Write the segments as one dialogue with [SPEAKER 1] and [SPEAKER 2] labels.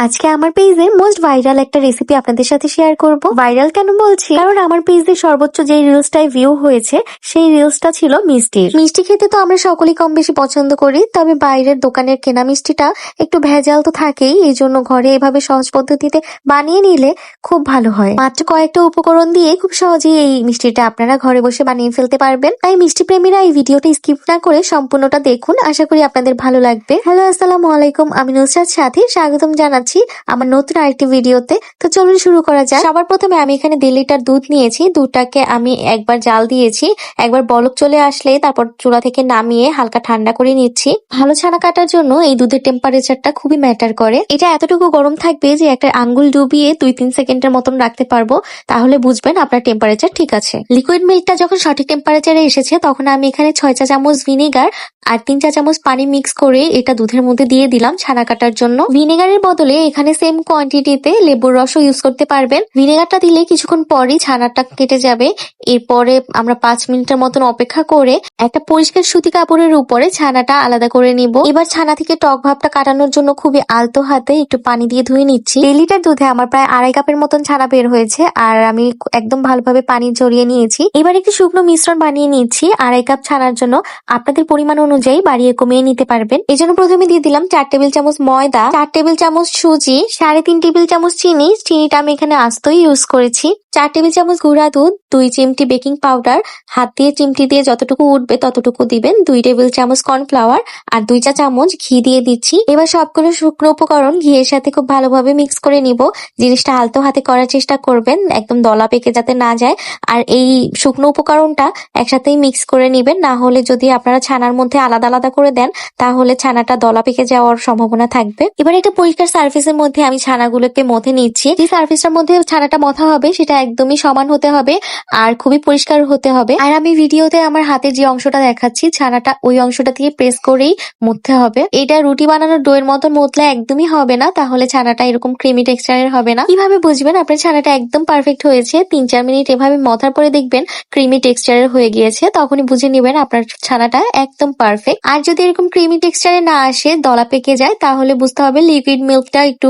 [SPEAKER 1] আজকে আমার পেজে মোস্ট ভাইরাল একটা রেসিপি আপনাদের সাথে শেয়ার করব। ভাইরাল কেন বলছি, কারণ আমার পেজে সর্বোচ্চ যে রিলসটাই ভিউ হয়েছে সেই রিলসটা ছিল মিষ্টির। মিষ্টি খেতে তো আমরা সকলেই কম বেশি পছন্দ করি, তবে বাইরের দোকানের কেনা মিষ্টিটা একটু ভেজাল তো থাকেই। এই জন্য ঘরে এভাবে সহজ পদ্ধতিতে বানিয়ে নিলে খুব ভালো হয়। মাত্র কয়েকটা উপকরণ দিয়ে খুব সহজেই এই মিষ্টিটা আপনারা ঘরে বসে বানিয়ে ফেলতে পারবেন। তাই মিষ্টি প্রেমীরা এই ভিডিওটা স্কিপ না করে সম্পূর্ণটা দেখুন, আশা করি আপনাদের ভালো লাগবে। হ্যালো, আসসালামু আলাইকুম, আমি নুসরাত সাথী স্বাগতম জানাচ্ছি আমার নতুন আরেকটি ভিডিওতে। তো চলুন শুরু করা যাক। সবার প্রথমে আমি এখানে 1.5 লিটার দুধ নিয়েছি। দুধটাকে আমি একবার জাল দিয়েছি, একবার বলক চলে আসলে তারপর চুলা থেকে নামিয়ে হালকা ঠান্ডা করে নিচ্ছি। ভালো ছানা কাটার জন্য এই দুধের টেম্পারেচারটা খুবই ম্যাটার করে। এটা এতটুকু গরম থাকবে যে একটা আঙ্গুল ডুবিয়ে 2-3 সেকেন্ডের মতন রাখতে পারবো, তাহলে বুঝবেন আপনার টেম্পারেচার ঠিক আছে। লিকুইড মিল্কটা যখন সঠিক টেম্পারেচারে এসেছে তখন আমি এখানে 6 চা চামচ ভিনেগার আর 3 চা চামচ পানি মিক্স করে এটা দুধের মধ্যে দিয়ে দিলাম ছানা কাটার জন্য। ভিনেগারের বদলে এখানে সেম কোয়ান্টিটিতে লেবুর রসও ইউজ করতে পারবেন। ভিনেগারটা দিলে কিছুক্ষণ পরই ছানাটা কেটে যাবে। এরপরে আমরা 5 মিনিটের মতন অপেক্ষা করে একটা পরিষ্কার সুতি কাপড়ের উপরে ছানাটা আলাদা করে নিব। এবার ছানা থেকে টক ভাবটা কাটানোর জন্য খুবই আলতো হাতে একটু পানি দিয়ে ধুয়ে নিচ্ছি। 1.5 লিটার দুধে আমার প্রায় 2.5 কাপের মতন ছানা বের হয়েছে, আর আমি একদম ভালোভাবে পানি ঝরিয়ে নিয়েছি। এবার একটু শুকনো মিশ্রণ বানিয়ে নিচ্ছি। 2.5 কাপ ছানার জন্য আপনাদের পরিমাণ অনুযায়ী বাড়িয়ে কমিয়ে নিতে পারবেন। এই জন্য প্রথমে দিয়ে দিলাম 4 টেবিল চামচ ময়দা, 4 টেবিল চামচ সুজি, 3.5 টেবিল চামচ চিনি। চিনিটা আমি এখানে আস্তই ইউজ করেছি। 4 টেবিল চামচ গুঁড়া দুধ, 2 চিমটি বেকিং পাউডার, হাত দিয়ে চিমটি দিয়ে যতটুকু উঠবে ততটুকু দিবেন, 2 টেবিল চামচ কর্নফ্লাওয়ার আর 2 চা চামচ ঘি দিয়ে দিচ্ছি। এবার সবগুলো শুকনো উপকরণ ঘিয়ের সাথে খুব ভালোভাবে মিক্স করে নিব। জিনিসটা আলতো হাতে করার চেষ্টা করবেন, একদম দলা পেকে যাতে না যায়। আর এই শুকনো উপকরণটা একসাথেই মিক্স করে নিবেন, না হলে যদি আপনারা ছানার মধ্যে আলাদা আলাদা করে দেন তাহলে ছানাটা দলা পেকে যাওয়ার সম্ভাবনা থাকবে। এবার একটা পরিষ্কার সারফেসের মধ্যে আমি ছানাগুলোকে মথে নিচ্ছি। যে সারফেসটার মধ্যে ছানাটা মথা হবে সেটা একদমই সমান হতে হবে আর খুবই পরিষ্কার হতে হবে। আর আমি ভিডিওতে আমার হাতে যে অংশটা দেখাচ্ছি ছানাটা ওই অংশটা দিয়ে প্রেস করেই মথতে হবে। এটা রুটি বানানোর ডোয়ের মতন মথলে একদমই হবে না, তাহলে ছানাটা এরকম ক্রিমি টেক্সচারের হবে না। কিভাবে বুঝবেন আপনার ছানাটা একদম পারফেক্ট হয়েছে? 3-4 মিনিট এভাবে মথার পরে দেখবেন ক্রিমি টেক্সচারের হয়ে গিয়েছে, তখনই বুঝে নেবেন আপনার ছানাটা একদম পারফেক্ট। আর যদি এরকম ক্রিমি টেক্সচারে না আসে, দলা পেকে যায়, তাহলে বুঝতে হবে লিকুইড মিল্কটা একটু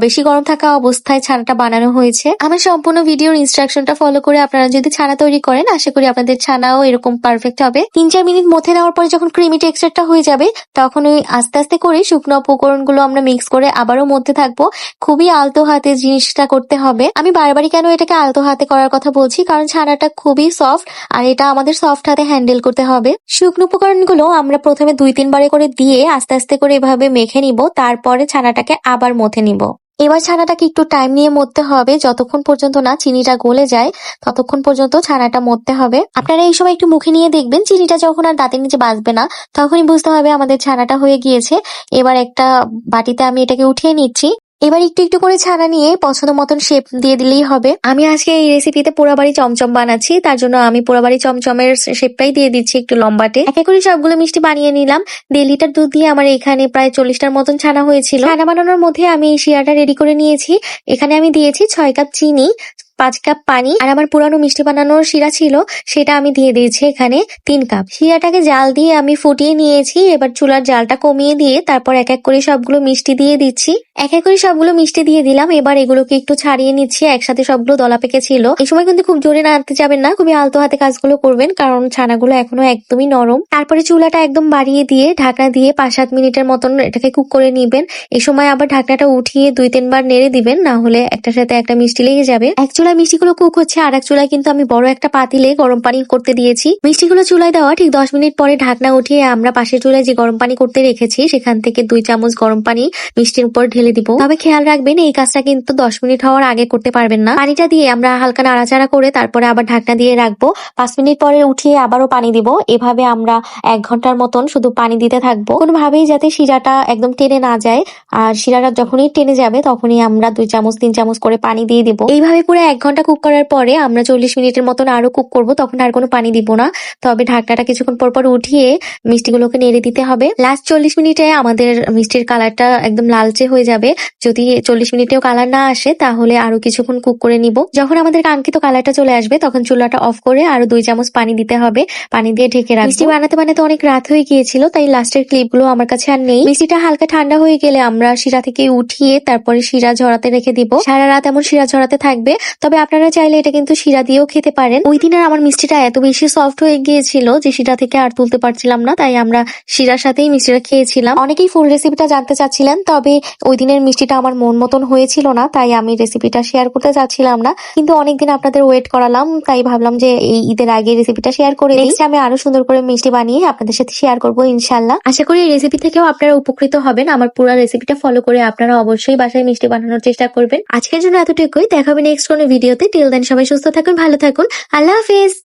[SPEAKER 1] বেশি গরম থাকা অবস্থায় ছানাটা বানানো হয়েছে। আমার সম্পূর্ণ ভিডিওর ইনস্ট্রাকশনটা ফলো করে আপনারা যদি ছানা তৈরি করেন আশা করি আপনাদের ছানাও এরকম পারফেক্ট হবে। 3-4 মিনিট মথে নেওয়ার পরে যখন ক্রিমি টেক্সচারটা হয়ে যাবে তখন ওই আস্তে আস্তে করে শুকনো উপকরণগুলো আমরা মিক্স করে আবারও মধ্যে থাকবো। খুবই আলতো হাতে জিনিসটা করতে হবে। আমি বারবারই কেন এটাকে আলতো হাতে করার কথা বলছি, কারণ ছানাটা খুবই সফট আর এটা আমাদের সফট হাতে হ্যান্ডেল করতে হবে। শুকনো উপকরণগুলো আমরা প্রথমে 2-3 বারে করে দিয়ে আস্তে আস্তে করে এভাবে মেখে নিব, তারপরে ছানাটাকে আবার মথে নিব। এবার ছানাটাকে একটু টাইম নিয়ে মথতে হবে, যতক্ষণ পর্যন্ত না চিনিটা গলে যায় ততক্ষণ পর্যন্ত ছানাটা মথতে হবে। আপনারা এই সময় একটু মুখে নিয়ে দেখবেন, চিনিটা যখন আর দাঁতের নিচে বাজবে না তখনই বুঝতে হবে আমাদের ছানাটা হয়ে গিয়েছে। এবার একটা বাটিতে আমি এটাকে উঠিয়ে নিচ্ছি। এবার একটু একটু করে ছানা নিয়ে পছন্দ মতন শেপ দিয়ে দিলেই হবে। আমি আজকে এই রেসিপিতে পোড়াবাড়ি চমচম বানাচ্ছি, তার জন্য আমি পোড়াবাড়ি চমচমের শেপটাই দিয়ে দিচ্ছি একটু লম্বাটে। এক এক করে সবগুলো মিষ্টি বানিয়ে নিলাম। 1.5 লিটার দুধ দিয়ে আমার এখানে প্রায় 40টার মতন ছানা হয়েছিল। ছানা বানানোর মধ্যে আমি এই শিরাটা রেডি করে নিয়েছি। এখানে আমি দিয়েছি 6 কাপ চিনি, 5 কাপ পানি, আর আমার পুরানো মিষ্টি বানানোর শিরা ছিল সেটা আমি দিয়ে দিয়েছি এখানে 3 কাপ। শিরাটাকে জাল দিয়ে আমি ফুটিয়ে নিয়েছি। এবার চুলার জালটা কমিয়ে দিয়ে তারপর এক এক করে সবগুলো মিষ্টি দিয়ে দিচ্ছি। এক এক করে সবগুলো মিষ্টি দিয়ে দিলাম। এবার এগুলোকে একটু ছাড়িয়ে নিচ্ছি, একসাথে সবগুলো দলা পেকে ছিল। এই সময় কিন্তু খুব জোরে নাড়তে যাবেন না, খুবই আলতো হাতে কাজগুলো করবেন, কারণ ছানাগুলো এখনো একদমই নরম। তারপরে চুলাটা একদম বাড়িয়ে দিয়ে ঢাকনা দিয়ে 5-7 মিনিটের মতন এটাকে কুক করে নিবেন। এই সময় আবার ঢাকনাটা উঠিয়ে 2-3 বার নেড়ে দিবেন, না হলে একটার সাথে একটা মিষ্টি লেগে যাবে। এক চুলায় মিষ্টিগুলো কুক হচ্ছে, আর এক চুলায় কিন্তু আমি বড় একটা পাতিলে গরম পানি করতে দিয়েছি। মিষ্টিগুলো চুলায় দেওয়া ঠিক 10 মিনিট পরে ঢাকনা উঠিয়ে আমরা পাশের চুলায় যে গরম পানি করতে রেখেছি সেখান থেকে 2 চামচ গরম পানি মিষ্টির উপর ঢেলে দিব। তবে খেয়াল রাখবেন এই কাজটা কিন্তু 10 মিনিট হওয়ার আগে করতে পারবেন না। পানিটা দিয়ে আমরা হালকা নাড়াচাড়া করে তারপরে আবার ঢাকনা দিয়ে রাখবো। 5 মিনিট পরে উঠিয়ে আবারও পানি দিব। এভাবে আমরা 1 ঘন্টার মতন শুধু পানি দিতে থাকবো, কোনোভাবেই যাতে শিরাটা একদম টেনে না যায়। আর শিরাটা যখনই টেনে যাবে তখনই আমরা 2 চামচ 3 চামচ করে পানি দিয়ে দিব। এইভাবে পুরো 1 ঘন্টা কুক করার পরে আমরা 40 মিনিটের মতন আরো কুক করব, তখন আর কোনো পানি দিব না। তবে ঢাকনাটা কিছুক্ষণ পর পর উঠিয়ে মিষ্টিগুলোকে নেড়ে দিতে হবে। লাস্ট 40 মিনিটে আমাদের মিষ্টির কালারটা একদম লালচে হয়ে যাবে। যদি 40 মিনিটেও কালার না আসে তাহলে আরো কিছুক্ষণ কুক করে নিব। যখন আমাদের কাঙ্ক্ষিত কালারটা চলে আসবে তখন চুলাটা অফ করে আরো 2 চামচ পানি দিতে হবে। পানি দিয়ে ঢেকে রাখবো। মিষ্টি বানাতে বানাতে অনেক রাত হয়ে গিয়েছিল, তাই লাস্টের ক্লিপগুলো আমার কাছে আর নেই। মিষ্টিটা হালকা ঠান্ডা হয়ে গেলে আমরা শিরা থেকে উঠিয়ে তারপরে শিরা ঝরাতে রেখে দিব। সারা রাত এমন শিরা ঝরাতে থাকবে। তবে আপনারা চাইলে এটা কিন্তু শিরা দিয়েও খেতে পারেন। ওই দিনের আমার মিষ্টিটা এত বেশি সফট হয়ে গিয়েছিল যে শিরা থেকে আর তুলতে পারছিলাম না, তাই আমরা শিরার সাথেই মিষ্টিটা খেয়েছিলাম। অনেকেই ফুল রেসিপিটা জানতে চাচ্ছিলেন, তবে ওই দিনের মিষ্টিটা আমার মন মতন হয়েছিল না, তাই আমি রেসিপিটা শেয়ার করতে চাচ্ছিলাম না। কিন্তু অনেকদিন আপনাদের ওয়েট করালাম, তাই ভাবলাম যে এই ঈদের আগে রেসিপিটা শেয়ার করে নেক্সট আমি আরো সুন্দর করে মিষ্টি বানিয়ে আপনাদের সাথে শেয়ার করবো ইনশাল্লাহ। আশা করি এই রেসিপি থেকেও আপনারা উপকৃত হবেন। আমার পুরো রেসিপিটা ফলো করে আপনারা অবশ্যই বাসায় মিষ্টি বানানোর চেষ্টা করবেন। আজকের জন্য এতটুকুই, দেখা হবে নেক্সট কোনো ভিডিওতে। টিল দেন সবাই সুস্থ থাকুন, ভালো থাকুন, আল্লাহ হাফেজ।